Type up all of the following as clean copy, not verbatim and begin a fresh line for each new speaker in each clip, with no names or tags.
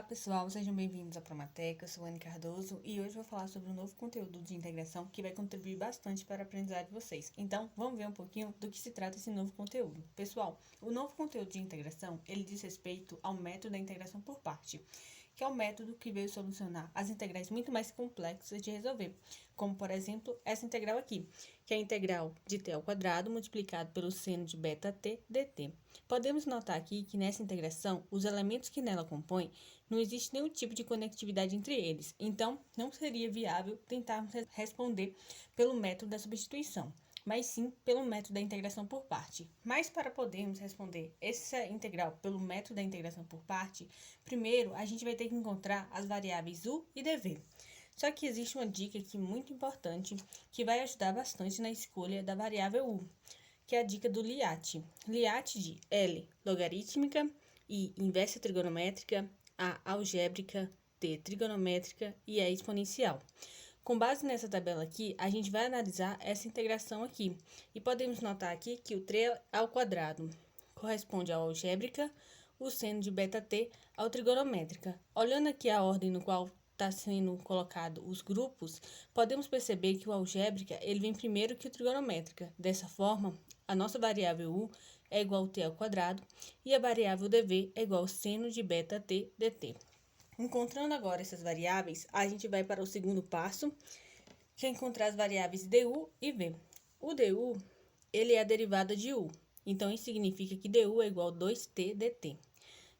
pessoal, sejam bem-vindos à Promateca, eu sou Anne Cardoso e hoje vou falar sobre um novo conteúdo de integração que vai contribuir bastante para a aprendizagem de vocês. Então, vamos ver um pouquinho do que se trata esse novo conteúdo. Pessoal, o novo conteúdo de integração, ele diz respeito ao método da integração por parte, que é o método que veio solucionar as integrais muito mais complexas de resolver, como, por exemplo, essa integral aqui, que é a integral de t ao quadrado multiplicado pelo seno de beta t dt. Podemos notar aqui que nessa integração, os elementos que nela compõem, não existe nenhum tipo de conectividade entre eles, então não seria viável tentarmos responder pelo método da substituição, mas sim pelo método da integração por parte. Mas para podermos responder essa integral pelo método da integração por parte, primeiro a gente vai ter que encontrar as variáveis u e dv. Só que existe uma dica aqui muito importante que vai ajudar bastante na escolha da variável u, que é a dica do LIAT. LIAT de L logarítmica, I inversa trigonométrica, A algébrica, T trigonométrica e E exponencial. Com base nessa tabela aqui, a gente vai analisar essa integração aqui. E podemos notar aqui que o 3 ao quadrado corresponde ao algébrica, o seno de beta t ao trigonométrica. Olhando aqui a ordem no qual está sendo colocado os grupos, podemos perceber que o algébrica ele vem primeiro que o trigonométrica. Dessa forma, a nossa variável u é igual a t ao quadrado e a variável dv é igual ao seno de beta t dt. Encontrando agora essas variáveis, a gente vai para o segundo passo, que é encontrar as variáveis du e v. O du, ele é a derivada de u, então isso significa que du é igual a 2t dt.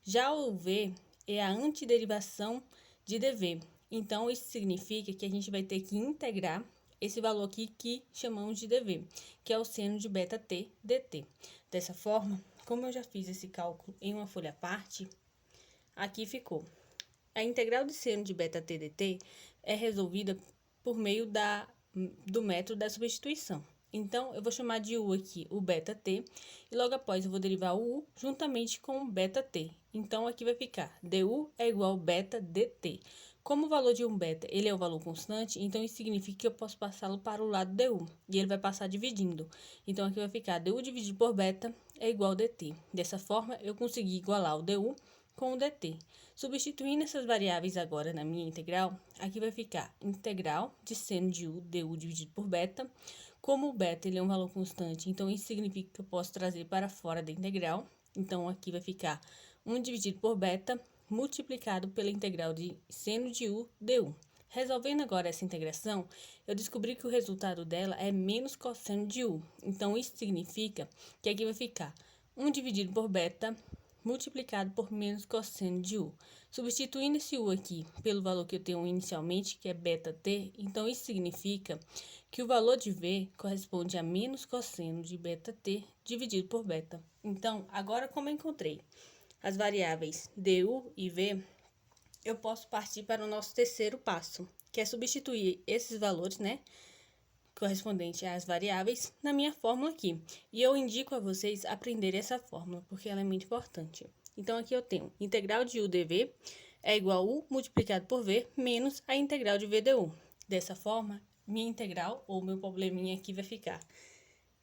Já o v é a antiderivação de dv, então isso significa que a gente vai ter que integrar esse valor aqui que chamamos de dv, que é o seno de beta t dt. Dessa forma, como eu já fiz esse cálculo em uma folha à parte, aqui ficou. A integral de seno de beta t dt é resolvida por meio do método da substituição. Então, eu vou chamar de u aqui o beta t, e logo após eu vou derivar o u juntamente com o beta t. Então, aqui vai ficar du é igual ao beta dt. Como o valor de um beta ele é o valor constante, então isso significa que eu posso passá-lo para o lado du, e ele vai passar dividindo. Então, aqui vai ficar du dividido por beta é igual a dt. Dessa forma, eu consegui igualar o du com o dt. Substituindo essas variáveis agora na minha integral, aqui vai ficar integral de seno de u, du dividido por beta. Como o beta ele é um valor constante, então isso significa que eu posso trazer para fora da integral. Então, aqui vai ficar 1 dividido por beta, multiplicado pela integral de seno de u du. Resolvendo agora essa integração, eu descobri que o resultado dela é menos cosseno de u. Então, isso significa que aqui vai ficar 1 dividido por beta, multiplicado por menos cosseno de u. Substituindo esse u aqui pelo valor que eu tenho inicialmente, que é beta t, então isso significa que o valor de v corresponde a menos cosseno de beta t dividido por beta. Então, agora como eu encontrei as variáveis du e v, eu posso partir para o nosso terceiro passo, que é substituir esses valores, correspondente às variáveis, na minha fórmula aqui. E eu indico a vocês aprenderem essa fórmula, porque ela é muito importante. Então, aqui eu tenho integral de u dv é igual a u multiplicado por v menos a integral de v du. Dessa forma, minha integral, ou meu probleminha aqui vai ficar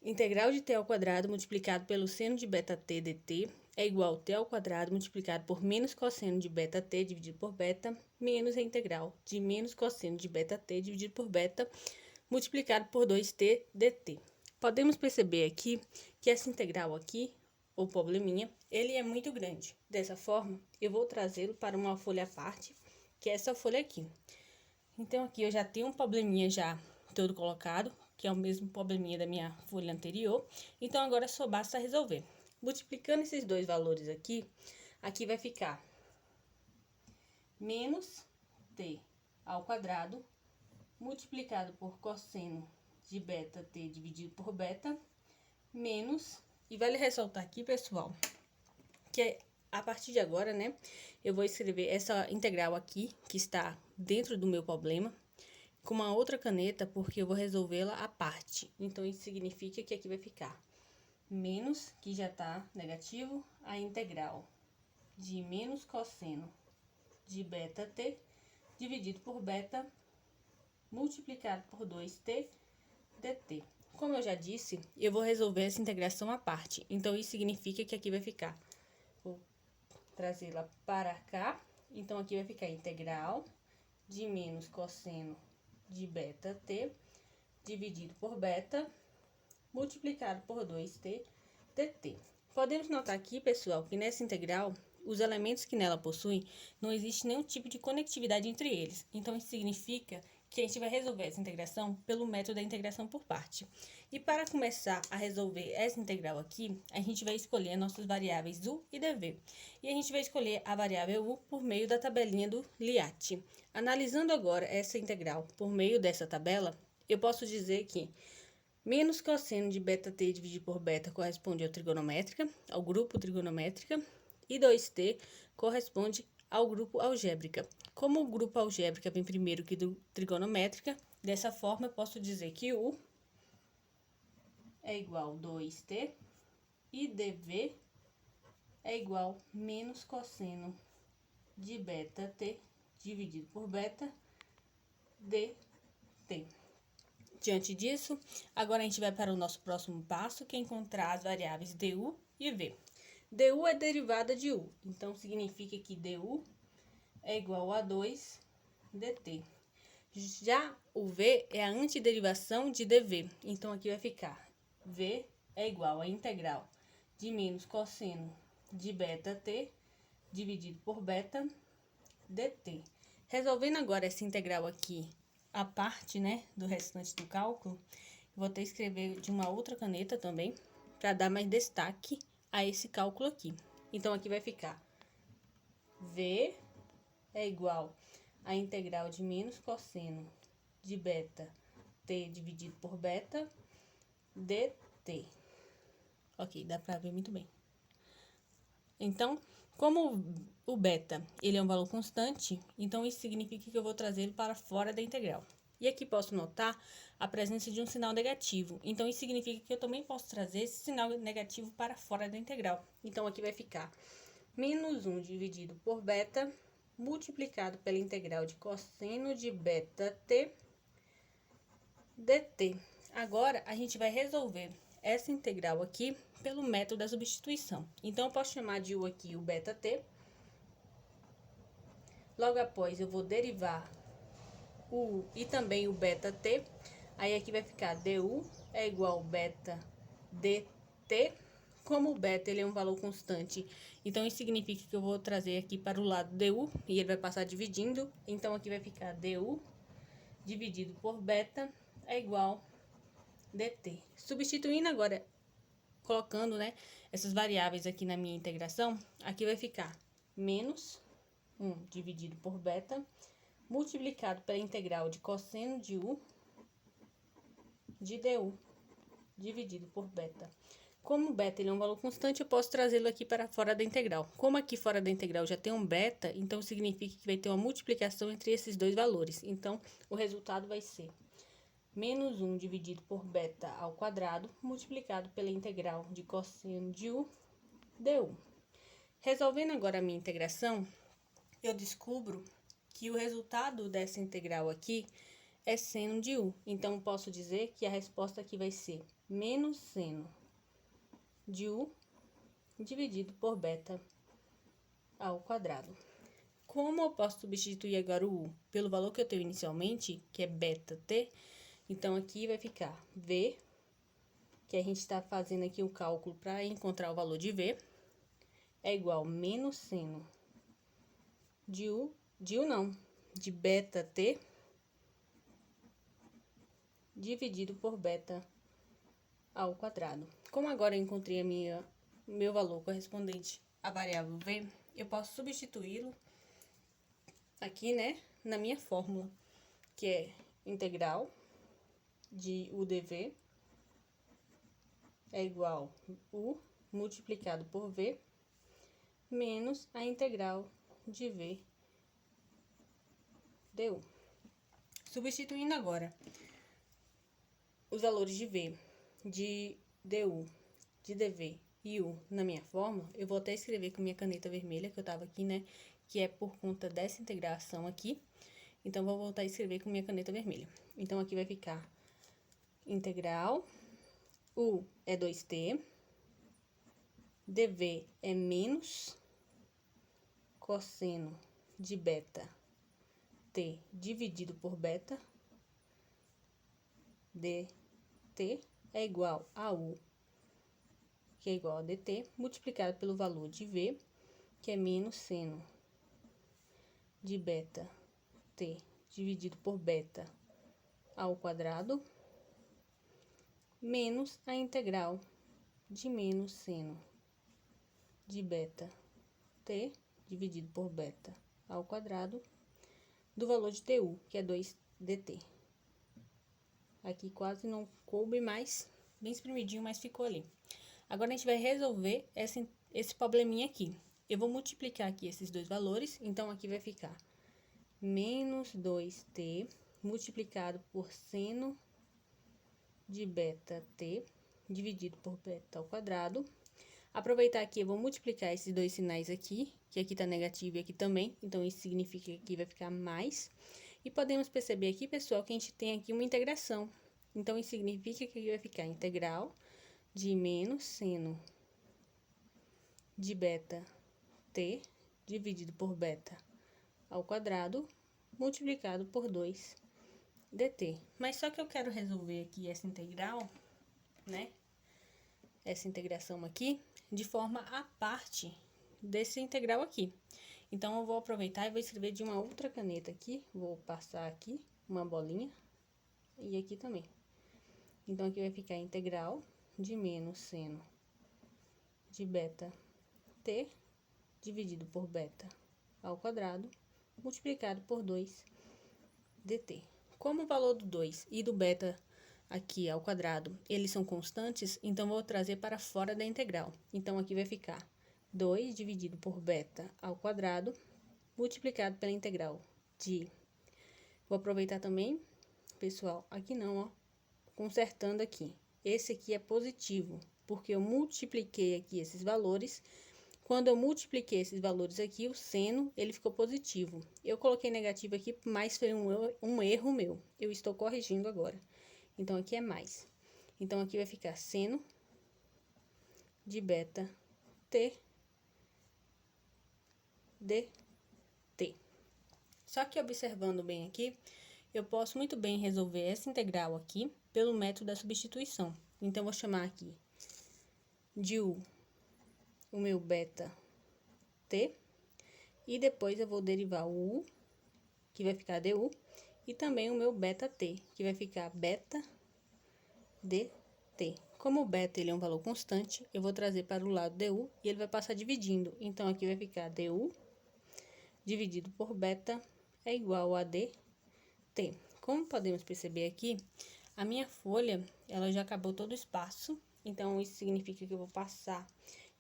integral de t ao quadrado multiplicado pelo seno de beta t dt é igual a t ao quadrado multiplicado por menos cosseno de beta t dividido por beta menos a integral de menos cosseno de beta t dividido por beta multiplicado por 2t dt. Podemos perceber aqui que essa integral aqui, ou probleminha, ele é muito grande. Dessa forma, eu vou trazê-lo para uma folha à parte, que é essa folha aqui. Então, aqui eu já tenho um probleminha já todo colocado, que é o mesmo probleminha da minha folha anterior. Então, agora só basta resolver. Multiplicando esses dois valores aqui, aqui vai ficar menos t ao quadrado multiplicado por cosseno de beta t dividido por beta, menos, e vale ressaltar aqui, pessoal, que a partir de agora, eu vou escrever essa integral aqui, que está dentro do meu problema, com uma outra caneta, porque eu vou resolvê-la à parte. Então, isso significa que aqui vai ficar menos, que já está negativo, a integral de menos cosseno de beta t dividido por beta multiplicado por 2t dt. Como eu já disse, eu vou resolver essa integração à parte. Então, isso significa que aqui vai ficar, vou trazê-la para cá, Então, aqui vai ficar integral de menos cosseno de beta t dividido por beta multiplicado por 2t dt. Podemos notar aqui, pessoal, que nessa integral, os elementos que nela possuem, não existe nenhum tipo de conectividade entre eles. Então, isso significa que a gente vai resolver essa integração pelo método da integração por parte. E para começar a resolver essa integral aqui, a gente vai escolher nossas variáveis u e dv. E a gente vai escolher a variável u por meio da tabelinha do Liat. Analisando agora essa integral por meio dessa tabela, eu posso dizer que menos cosseno de beta t dividido por beta corresponde ao trigonométrica, ao grupo trigonométrica, e 2t corresponde ao grupo algébrica. Como o grupo algébrica vem primeiro que do trigonométrica, dessa forma eu posso dizer que u é igual a 2t e dv é igual a menos cosseno de beta t dividido por beta dt. Diante disso, agora a gente vai para o nosso próximo passo, que é encontrar as variáveis du e v. du é derivada de u, então significa que du é igual a 2 dt. Já o v é a antiderivação de dv, então aqui vai ficar v é igual a integral de menos cosseno de beta t dividido por beta dt. Resolvendo agora essa integral aqui, a parte, né, do restante do cálculo, vou até escrever de uma outra caneta também, para dar mais destaque a esse cálculo aqui. Então, aqui vai ficar v é igual a integral de menos cosseno de beta t dividido por beta dt. Ok, dá para ver muito bem. Então, como o beta ele é um valor constante, então isso significa que eu vou trazê-lo para fora da integral. E aqui posso notar a presença de um sinal negativo. Então, isso significa que eu também posso trazer esse sinal negativo para fora da integral. Então, aqui vai ficar menos 1 dividido por beta multiplicado pela integral de cosseno de beta t dt. Agora, a gente vai resolver essa integral aqui pelo método da substituição. Então, eu posso chamar de u aqui o beta t. Logo após, eu vou derivar o u e também o beta t. Aí, aqui vai ficar du é igual a beta dt. Como o beta ele é um valor constante, então isso significa que eu vou trazer aqui para o lado du e ele vai passar dividindo. Então, aqui vai ficar du dividido por beta é igual a dt. Substituindo agora, colocando, né, essas variáveis aqui na minha integração, aqui vai ficar menos 1 dividido por beta, multiplicado pela integral de cosseno de u de du, dividido por beta. Como o beta ele é um valor constante, eu posso trazê-lo aqui para fora da integral. Como aqui fora da integral já tem um beta, então significa que vai ter uma multiplicação entre esses dois valores. Então, o resultado vai ser menos 1 dividido por beta ao quadrado, multiplicado pela integral de cosseno de u du. Resolvendo agora a minha integração, eu descubro que o resultado dessa integral aqui é seno de u. Então, posso dizer que a resposta aqui vai ser menos seno de u dividido por beta ao quadrado. Como eu posso substituir agora o u pelo valor que eu tenho inicialmente, que é beta t, então aqui vai ficar v, que a gente está fazendo aqui o cálculo para encontrar o valor de v, é igual a menos seno de u não, de beta t dividido por beta ao quadrado. Como agora eu encontrei meu valor correspondente à variável v, eu posso substituí-lo aqui, né, na minha fórmula, que é integral de u dv é igual a u multiplicado por v menos a integral de v du. Substituindo agora os valores de v, de du, de dv e u na minha fórmula, eu vou até escrever com minha caneta vermelha, que eu tava aqui, né, que é por conta dessa integração aqui. Então, vou voltar a escrever com minha caneta vermelha. Então, aqui vai ficar integral, u é 2t, dv é menos cosseno de beta t dividido por beta dt é igual a u, que é igual a dt, multiplicado pelo valor de v, que é menos seno de beta t dividido por beta ao quadrado, menos a integral de menos seno de beta t dividido por beta ao quadrado do valor de tu, que é 2dt. Aqui quase não coube, mas bem espremidinho, mas ficou ali. Agora a gente vai resolver esse probleminha aqui. Eu vou multiplicar aqui esses dois valores, então aqui vai ficar menos 2t multiplicado por seno de beta t dividido por beta ao quadrado. Aproveitar aqui, eu vou multiplicar esses dois sinais aqui, que aqui tá negativo e aqui também, então isso significa que aqui vai ficar mais. E podemos perceber aqui, pessoal, que a gente tem aqui uma integração. Então, isso significa que aqui vai ficar integral de menos seno de beta t dividido por beta ao quadrado, multiplicado por 2 dt. Mas só que eu quero resolver aqui essa integral, né? Essa integração aqui, de forma a parte desse integral aqui. Então, eu vou aproveitar e vou escrever de uma outra caneta aqui. Vou passar aqui uma bolinha e aqui também. Então, aqui vai ficar integral de menos seno de beta t dividido por beta ao quadrado, multiplicado por 2 dt. Como o valor do 2 e do beta aqui ao quadrado, eles são constantes, então vou trazer para fora da integral. Então, aqui vai ficar 2 dividido por beta ao quadrado, multiplicado pela integral de... Vou aproveitar também, pessoal, aqui não, ó, consertando aqui. Esse aqui é positivo, porque eu multipliquei aqui esses valores. Quando eu multipliquei esses valores aqui, o seno, ele ficou positivo. Eu coloquei negativo aqui, mas foi um erro meu. Eu estou corrigindo agora. Então, aqui é mais. Então, aqui vai ficar seno de beta t dt. Só que observando bem aqui, eu posso muito bem resolver essa integral aqui pelo método da substituição. Então, vou chamar aqui de u o meu beta t, e depois eu vou derivar o u, que vai ficar du, e também o meu beta t, que vai ficar beta dt. Como o beta ele é um valor constante, eu vou trazer para o lado du e ele vai passar dividindo. Então, aqui vai ficar du dividido por beta é igual a dt. Como podemos perceber aqui, a minha folha, ela já acabou todo o espaço. Então, isso significa que eu vou passar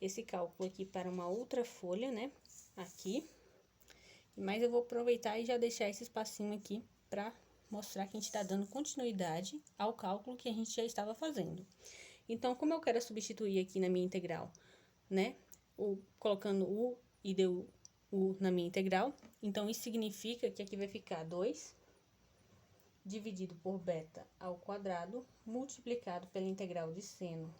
esse cálculo aqui para uma outra folha, né? Aqui. Mas eu vou aproveitar e já deixar esse espacinho aqui para mostrar que a gente está dando continuidade ao cálculo que a gente já estava fazendo. Então, como eu quero substituir aqui na minha integral, né? Colocando u e du na minha integral. Então, isso significa que aqui vai ficar 2 dividido por beta ao quadrado, multiplicado pela integral de seno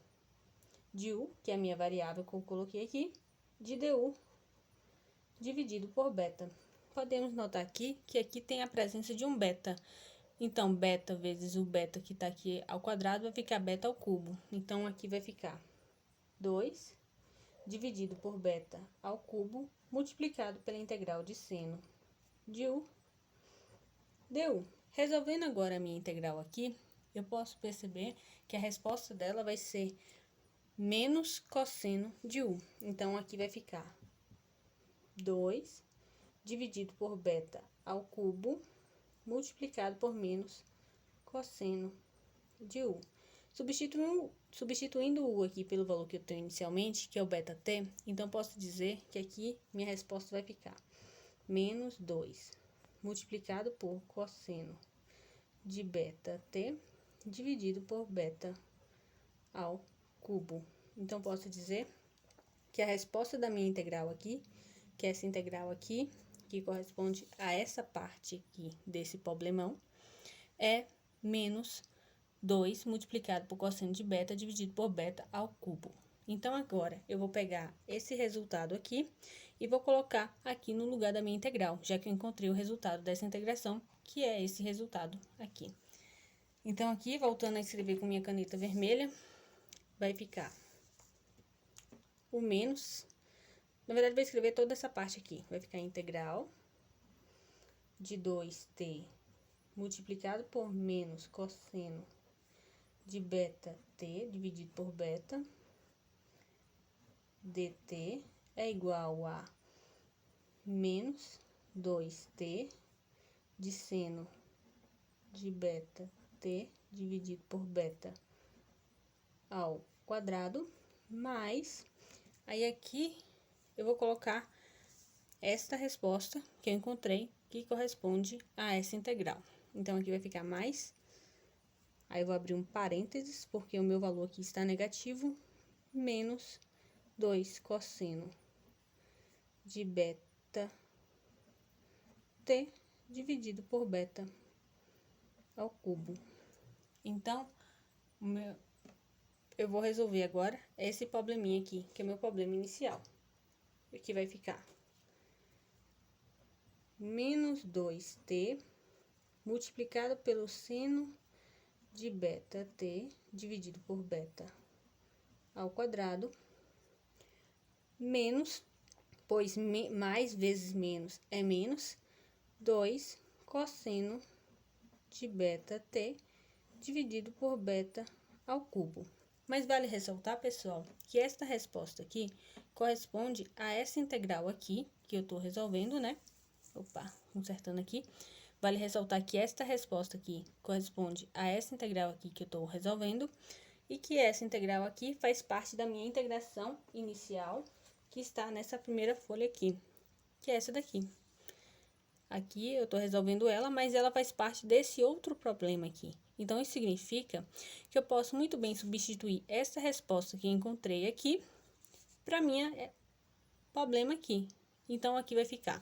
de u, que é a minha variável que eu coloquei aqui, de du, dividido por beta. Podemos notar aqui que aqui tem a presença de um beta. Então, beta vezes o beta que está aqui ao quadrado vai ficar beta ao cubo. Então, aqui vai ficar 2 dividido por beta ao cubo, multiplicado pela integral de seno de u, du. Resolvendo agora a minha integral aqui, eu posso perceber que a resposta dela vai ser menos cosseno de u. Então, aqui vai ficar 2 dividido por beta ao cubo, multiplicado por menos cosseno de u. Substituindo o u aqui pelo valor que eu tenho inicialmente, que é o beta t, então posso dizer que aqui minha resposta vai ficar menos 2 multiplicado por cosseno de beta t dividido por beta ao cubo. Então, posso dizer que a resposta da minha integral aqui, que é essa integral aqui, que corresponde a essa parte aqui desse problemão, é menos 2 multiplicado por cosseno de beta dividido por beta ao cubo. Então, agora, eu vou pegar esse resultado aqui e vou colocar aqui no lugar da minha integral, já que eu encontrei o resultado dessa integração, que é esse resultado aqui. Então, aqui, voltando a escrever com minha caneta vermelha, vai ficar o menos. Na verdade, vou escrever toda essa parte aqui. Vai ficar integral de 2t multiplicado por menos cosseno de beta t dividido por beta dt é igual a menos 2t de seno de beta t dividido por beta ao quadrado, mais, aí aqui eu vou colocar esta resposta que eu encontrei, que corresponde a essa integral. Então, aqui vai ficar mais, aí eu vou abrir um parênteses, porque o meu valor aqui está negativo, menos 2 cosseno de beta t dividido por beta ao cubo. Então, eu vou resolver agora esse probleminha aqui, que é o meu problema inicial. Aqui vai ficar menos 2t multiplicado pelo seno de beta t dividido por beta ao quadrado, menos, pois mais vezes menos é menos, 2 cosseno de beta t dividido por beta ao cubo. Mas vale ressaltar, pessoal, que esta resposta aqui corresponde a essa integral aqui, que eu tô resolvendo, né? Opa, consertando aqui. Vale ressaltar que esta resposta aqui corresponde a essa integral aqui que eu tô resolvendo, e que essa integral aqui faz parte da minha integração inicial, que está nessa primeira folha aqui, que é essa daqui. Aqui eu tô resolvendo ela, mas ela faz parte desse outro problema aqui. Então, isso significa que eu posso muito bem substituir essa resposta que encontrei aqui para minha problema aqui. Então, aqui vai ficar.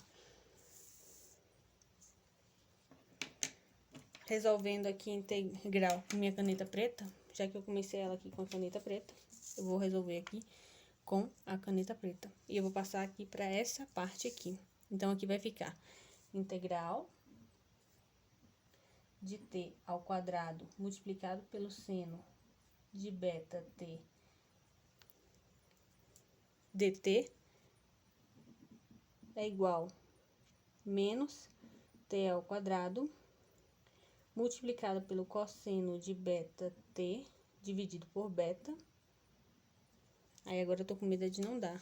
Resolvendo aqui integral com minha caneta preta, já que eu comecei ela aqui com a caneta preta, eu vou resolver aqui com a caneta preta. E eu vou passar aqui para essa parte aqui. Então, aqui vai ficar integral de t ao quadrado multiplicado pelo seno de beta t dt é igual menos t ao quadrado multiplicado pelo cosseno de beta t dividido por beta. Aí agora eu tô com medo de não dar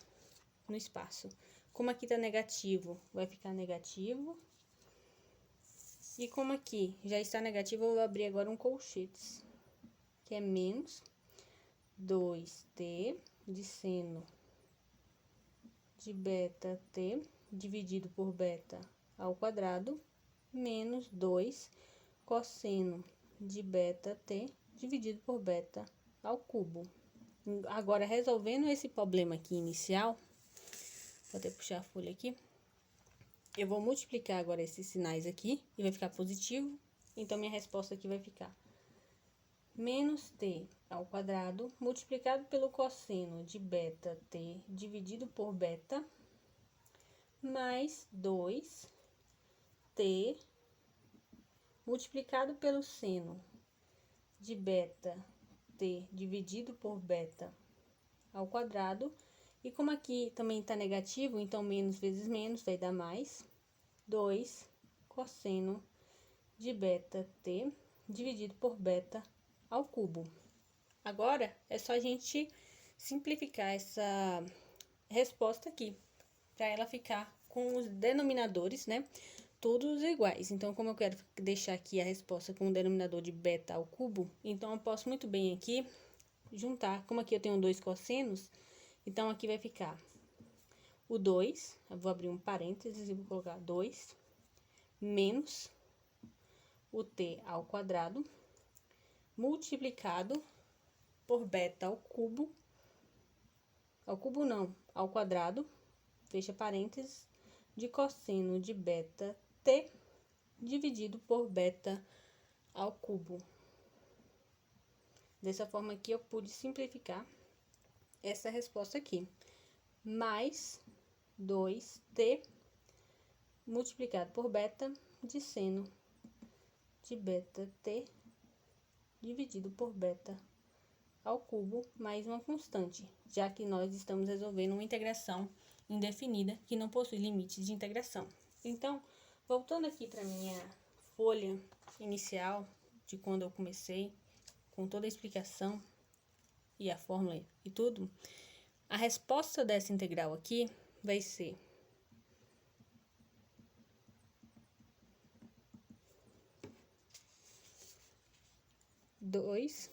no espaço. Como aqui tá negativo, vai ficar negativo. E como aqui já está negativo, eu vou abrir agora um colchetes, que é menos 2t de seno de beta t dividido por beta ao quadrado, menos 2 cosseno de beta t dividido por beta ao cubo. Agora, resolvendo esse problema aqui inicial, vou até puxar a folha aqui. Eu vou multiplicar agora esses sinais aqui e vai ficar positivo. Então, minha resposta aqui vai ficar menos t ao quadrado multiplicado pelo cosseno de beta t dividido por beta mais 2t multiplicado pelo seno de beta t dividido por beta ao quadrado. E como aqui também está negativo, então menos vezes menos vai dar mais 2 cosseno de beta t dividido por beta ao cubo. Agora, é só a gente simplificar essa resposta aqui, para ela ficar com os denominadores, né, todos iguais. Então, como eu quero deixar aqui a resposta com o denominador de beta ao cubo, então eu posso muito bem aqui juntar, como aqui eu tenho 2 cossenos, então aqui vai ficar o 2, eu vou abrir um parênteses e vou colocar 2, menos o t ao quadrado, multiplicado por beta ao cubo não, ao quadrado, fecha parênteses, de cosseno de beta t dividido por beta ao cubo. Dessa forma aqui eu pude simplificar essa resposta aqui. Mais 2t multiplicado por beta de seno de beta t dividido por beta ao cubo mais uma constante, já que nós estamos resolvendo uma integração indefinida que não possui limite de integração. Então, voltando aqui para minha folha inicial de quando eu comecei, com toda a explicação e a fórmula e tudo, a resposta dessa integral aqui vai ser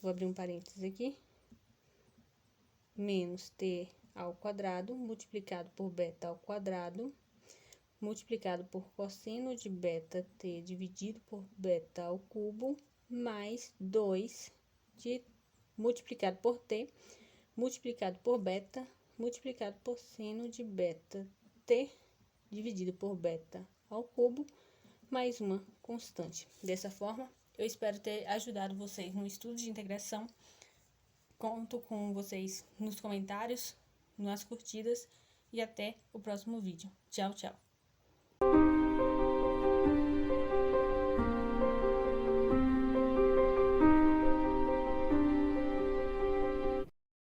vou abrir um parênteses aqui, menos t ao quadrado multiplicado por beta ao quadrado multiplicado por cosseno de beta t dividido por beta ao cubo mais 2 multiplicado por t multiplicado por beta multiplicado por seno de beta t dividido por beta ao cubo mais uma constante. Dessa forma, eu espero ter ajudado vocês no estudo de integração. Conto com vocês nos comentários, nas curtidas e até o próximo vídeo. Tchau, tchau!